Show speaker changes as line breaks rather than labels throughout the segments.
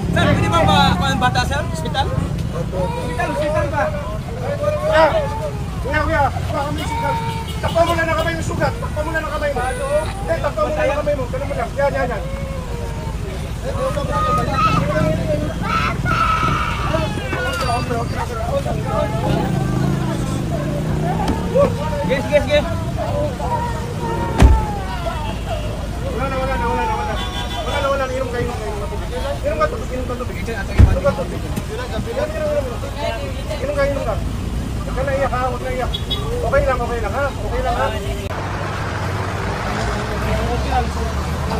Sir, pwede ba bata, sir? Hospital? Hospital ba?
Kuya, takpa mo na ng kamay yung sugat. Takpa mo na ng kamay mo. Takpa mo na ng kamay mo. Ganun mo lang. Yan.
Yes.
Wala. Inom kayo. Inom ka tubig. Inom ka. Huwag ka na iyak ha. Okay lang ha.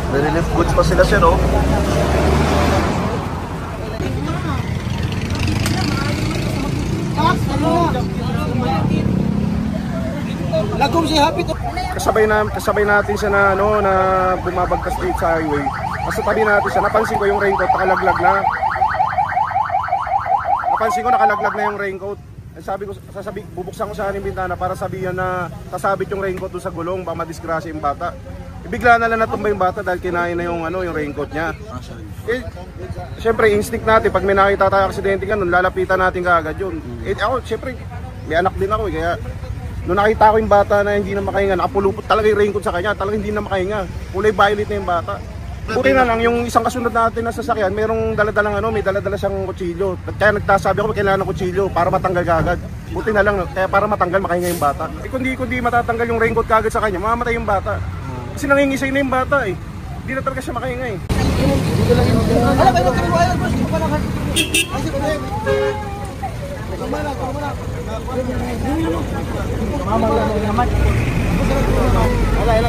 Nililift goods pa sila siya, no?
Lagom si Happy to.
Kasabay natin siya na bumabagtas dito sa highway. Kasi tabi natin siya, napansin ko yung raincoat nakalaglag na yung raincoat. Bubuksan ko sa aning bintana para sabihan na kasabit yung raincoat doon sa gulong, baka madisgrasya yung bata. Bigla na lang natumba yung bata dahil kinain na yung raincoat niya. Siyempre instinct natin, pag may nakita tayo aksidente ganun, lalapitan natin kaagad yun. Ako, siyempre, may anak din ako kaya nung nakita ko yung bata na hindi na makahinga, nakapulupot talaga yung raincoat sa kanya, talagang hindi na makahinga. Kulay violet na yung bata. Buti na lang, yung isang kasunod natin na sasakyan, may daladala siyang kutsilyo. Kaya nagtasabi ako, kailangan ng kutsilyo para matanggal kaagad. Buti na lang, kaya para matanggal, makahinga yung bata. Kundi matatanggal yung raincoat kaagad sa kanya, mamamatay yung bata. Kasi nangingisay na yung bata eh. Hindi na talaga siya makahinga eh. Wala